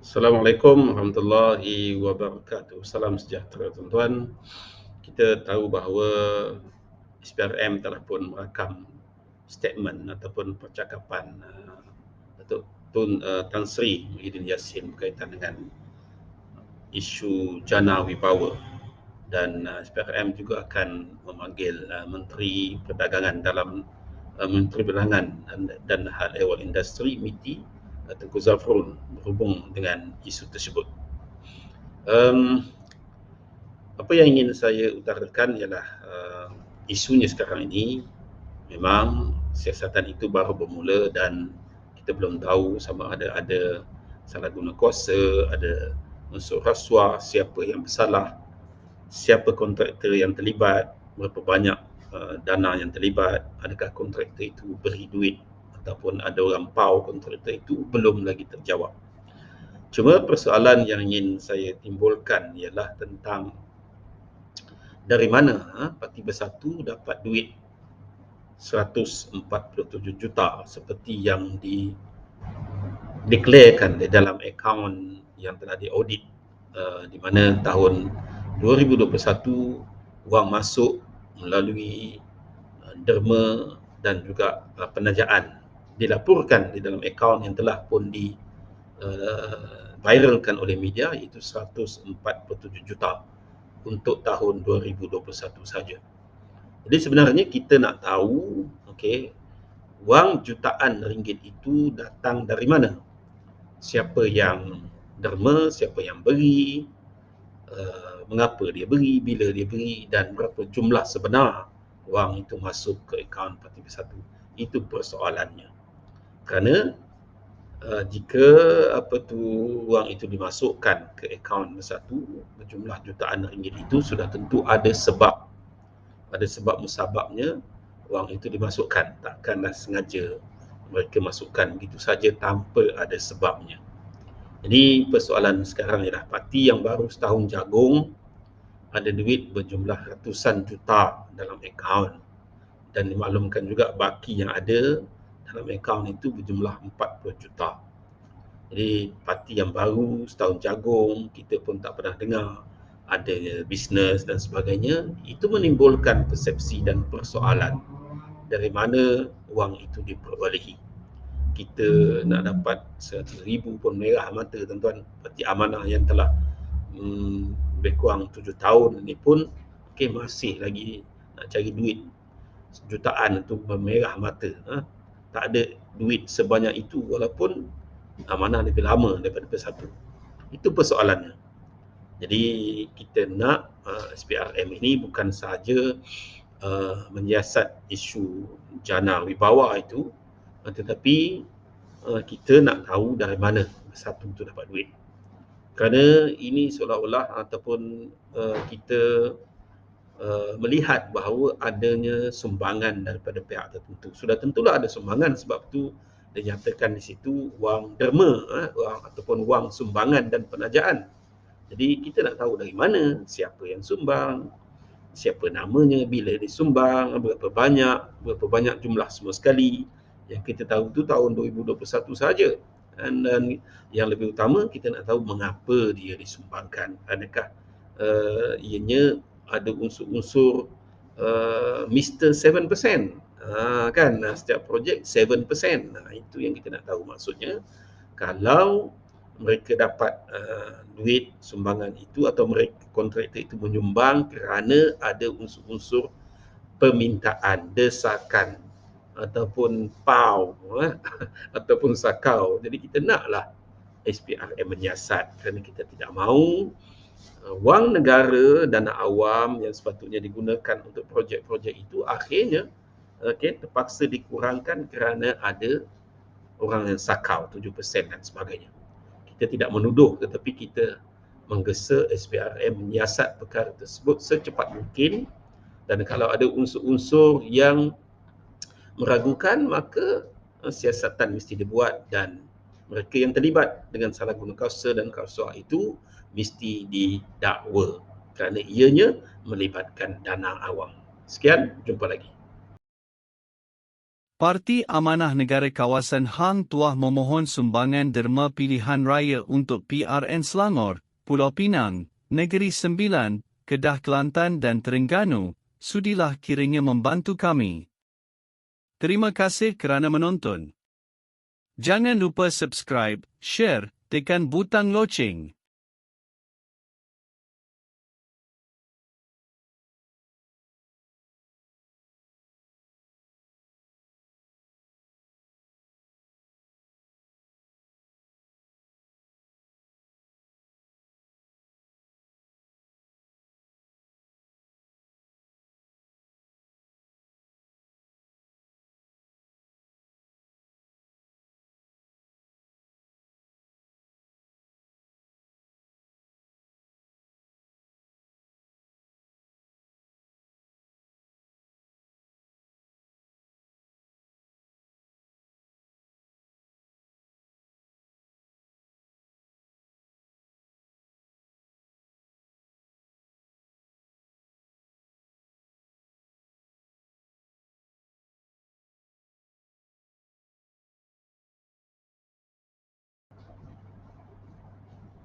Assalamualaikum warahmatullahi wabarakatuh. Salam sejahtera tuan-tuan. Kita tahu bahawa SPRM telah pun merakam statement ataupun percakapan Datuk Tan Sri Muhyiddin Yassin berkaitan dengan isu jana wibawa, dan SPRM juga akan memanggil Menteri Perdagangan dalam Menteri Perdagangan dan Hal Ehwal Industri MITI Tengku Zafrul berhubung dengan isu tersebut. Apa yang ingin saya utarakan ialah isunya sekarang ini memang siasatan itu baru bermula dan kita belum tahu sama ada salah guna kuasa, ada unsur rasuah, siapa yang bersalah, siapa kontraktor yang terlibat, berapa banyak dana yang terlibat, adakah kontraktor itu beri duit ataupun ada orang pau kontraktor itu, belum lagi terjawab. Cuma persoalan yang ingin saya timbulkan ialah tentang dari mana Parti Bersatu dapat duit 147 juta seperti yang dideklarkan di dalam akaun yang telah diaudit, di mana tahun 2021 wang masuk melalui derma dan juga penajaan dilaporkan di dalam akaun yang telah pun viralkan oleh media, iaitu 147 juta untuk tahun 2021 saja. Jadi sebenarnya kita nak tahu, okey, wang jutaan ringgit itu datang dari mana? Siapa yang derma, siapa yang beri, mengapa dia beri, bila dia beri, dan berapa jumlah sebenar wang itu masuk ke akaun Parti Bersatu. Itu persoalannya. Kerana jika wang itu dimasukkan ke akaun Bersatu berjumlah jutaan ringgit itu, sudah tentu ada sebab. Ada sebab musababnya wang itu dimasukkan. Takkanlah sengaja mereka masukkan begitu saja tanpa ada sebabnya. Jadi persoalan sekarang ialah parti yang baru setahun jagung ada duit berjumlah ratusan juta dalam akaun, dan dimaklumkan juga baki yang ada dalam akaun itu berjumlah 40 juta. Jadi parti yang baru setahun jagung, kita pun tak pernah dengar ada bisnes dan sebagainya. Itu menimbulkan persepsi dan persoalan dari mana wang itu diperolehi. Kita nak dapat 100,000 pun merah mata tuan-tuan. Parti Amanah yang telah lebih kurang 7 tahun ini pun masih lagi nak cari duit jutaan itu merah mata. Tak ada duit sebanyak itu walaupun Amanah lebih lama daripada Bersatu. Itu persoalannya. Jadi kita nak SPRM ini bukan sahaja menyiasat isu jana wibawa itu, tetapi kita nak tahu dari mana Bersatu itu dapat duit. Kerana ini seolah-olah ataupun kita melihat bahawa adanya sumbangan daripada pihak tertentu. Sudah tentulah ada sumbangan, sebab tu dinyatakan di situ wang derma, wang ataupun wang sumbangan dan penajaan. Jadi kita nak tahu dari mana, siapa yang sumbang, siapa namanya, bila disumbang, berapa banyak jumlah semua sekali. Yang kita tahu tu tahun 2021 saja. Dan yang lebih utama, kita nak tahu mengapa dia disumbangkan. Adakah ianya ada unsur-unsur Mr. 7%, kan, setiap projek 7%. Itu yang kita nak tahu. Maksudnya kalau mereka dapat duit sumbangan itu, atau mereka kontraktor itu menyumbang kerana ada unsur-unsur permintaan, desakan ataupun pau ataupun sakau. Jadi kita naklah SPRM menyiasat, kerana kita tidak mahu wang negara, dana awam yang sepatutnya digunakan untuk projek-projek itu akhirnya terpaksa dikurangkan kerana ada orang yang sakau 7% dan sebagainya. Kita tidak menuduh, tetapi kita menggesa SPRM menyiasat perkara tersebut secepat mungkin, dan kalau ada unsur-unsur yang meragukan, maka siasatan mesti dibuat dan mereka yang terlibat dengan salah guna kuasa dan rasuah itu mesti didakwa kerana ianya melibatkan dana awam. Sekian, jumpa lagi. Parti Amanah Negara Kawasan Hang Tuah memohon sumbangan derma pilihan raya untuk PRN Selangor, Pulau Pinang, Negeri Sembilan, Kedah Kelantan dan Terengganu. Sudilah kiranya membantu kami. Terima kasih kerana menonton. Jangan lupa subscribe, share, tekan butang loceng.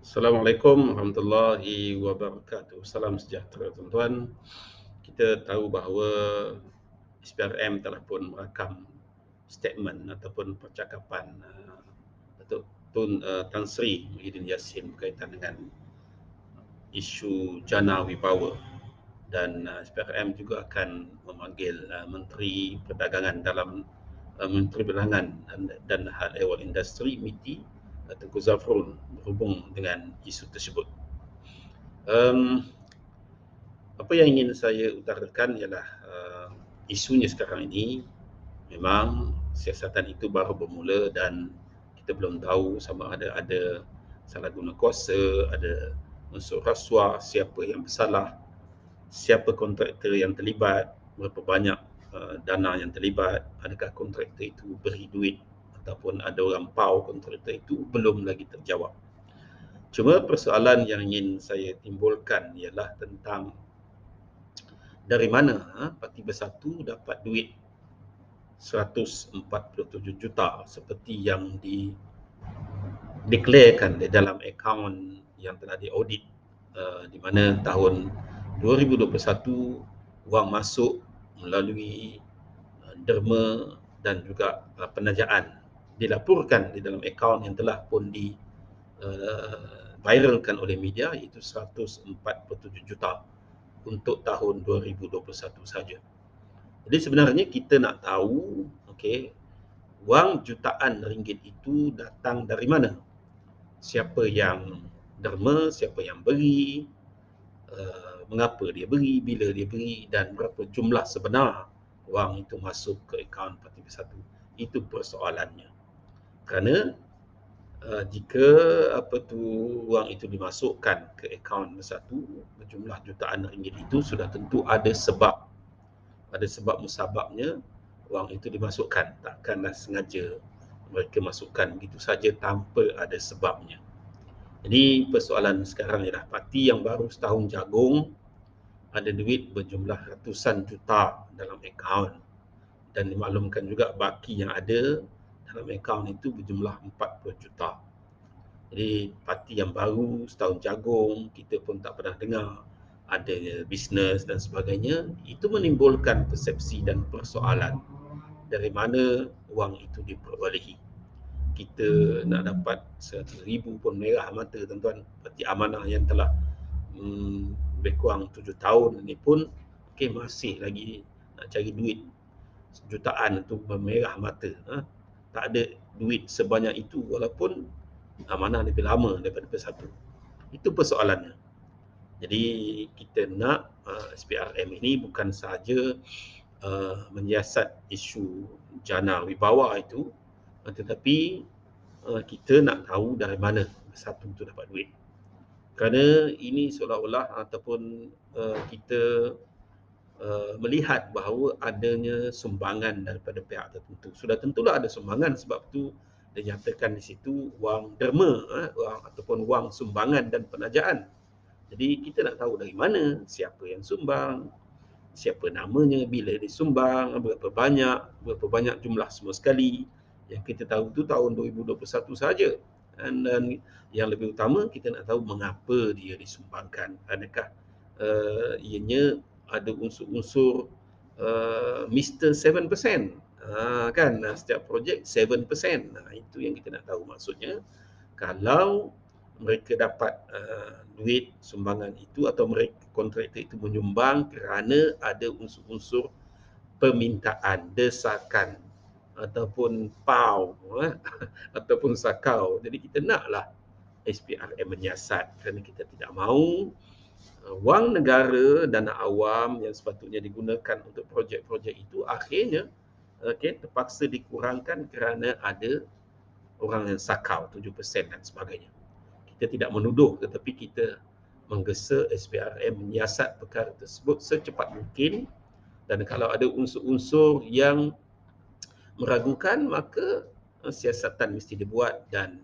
Assalamualaikum warahmatullahi wabarakatuh. Salam sejahtera tuan-tuan. Kita tahu bahawa SPRM telah pun merakam statement ataupun percakapan Datuk Tun Tan Sri Muhyiddin Yassin berkaitan dengan isu jana wibawa, dan SPRM juga akan memanggil Menteri Perdagangan dalam Menteri Perdagangan dan Hal Ehwal Industri MITI Tengku Zafrul berhubung dengan isu tersebut. Apa yang ingin saya utarakan ialah isunya sekarang ini memang siasatan itu baru bermula dan kita belum tahu sama ada salah guna kuasa, ada unsur rasuah, siapa yang bersalah, siapa kontraktor yang terlibat, berapa banyak dana yang terlibat, adakah kontraktor itu beri duit ataupun ada orang pau kontraktor itu, belum lagi terjawab. Cuma persoalan yang ingin saya timbulkan ialah tentang dari mana Parti Bersatu dapat duit 147 juta seperti yang dideklarekan di dalam akaun yang telah diaudit, di mana tahun 2021 wang masuk melalui derma dan juga penajaan dilaporkan di dalam akaun yang telah pun viralkan oleh media, iaitu 147 juta untuk tahun 2021 saja. Jadi sebenarnya kita nak tahu, okey, wang jutaan ringgit itu datang dari mana? Siapa yang derma, siapa yang beri, mengapa dia beri, bila dia beri dan berapa jumlah sebenar wang itu masuk ke akaun Parti Bersatu. Itu persoalannya. Kerana jika wang itu dimasukkan ke akaun Bersatu berjumlah jutaan ringgit itu, sudah tentu ada sebab. Ada sebab musababnya wang itu dimasukkan. Takkanlah sengaja mereka masukkan begitu saja tanpa ada sebabnya. Jadi persoalan sekarang ialah parti yang baru setahun jagung ada duit berjumlah ratusan juta dalam akaun, dan dimaklumkan juga baki yang ada dalam akaun itu berjumlah 40 juta. Jadi parti yang baru setahun jagung, kita pun tak pernah dengar adanya bisnes dan sebagainya, itu menimbulkan persepsi dan persoalan dari mana wang itu diperolehi. Kita nak dapat 100,000 pun merah mata tuan-tuan. Parti Amanah yang telah lebih kurang 7 tahun ini pun masih lagi nak cari duit jutaan itu merah mata. Tak ada duit sebanyak itu walaupun Amanah lebih lama daripada Bersatu. Itu persoalannya. Jadi kita nak SPRM ini bukan sahaja menyiasat isu jana wibawa itu, tetapi kita nak tahu dari mana Bersatu itu dapat duit. Kerana ini seolah-olah ataupun kita melihat bahawa adanya sumbangan daripada pihak tertentu. Sudah tentulah ada sumbangan, sebab tu dinyatakan di situ wang derma, wang ataupun wang sumbangan dan penajaan. Jadi kita nak tahu dari mana, siapa yang sumbang, siapa namanya, bila disumbang, berapa banyak jumlah semua sekali. Yang kita tahu tu tahun 2021 saja. Dan yang lebih utama, kita nak tahu mengapa dia disumbangkan. Adakah ianya ada unsur-unsur Mr. 7%, kan, setiap projek 7%. Itu yang kita nak tahu. Maksudnya, kalau mereka dapat duit sumbangan itu, atau mereka kontraktor itu menyumbang kerana ada unsur-unsur permintaan, desakan, ataupun pau, ataupun sakau. Jadi kita naklah SPRM menyiasat, kerana kita tidak mahu wang negara, dana awam yang sepatutnya digunakan untuk projek-projek itu akhirnya terpaksa dikurangkan kerana ada orang yang sakau 7% dan sebagainya. Kita tidak menuduh, tetapi kita menggesa SPRM menyiasat perkara tersebut secepat mungkin, dan kalau ada unsur-unsur yang meragukan, maka siasatan mesti dibuat, dan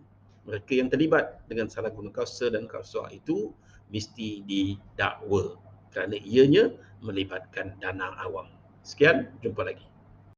mereka yang terlibat dengan salah guna kuasa dan rasuah itu mesti didakwa kerana ianya melibatkan dana awam. Sekian, jumpa lagi.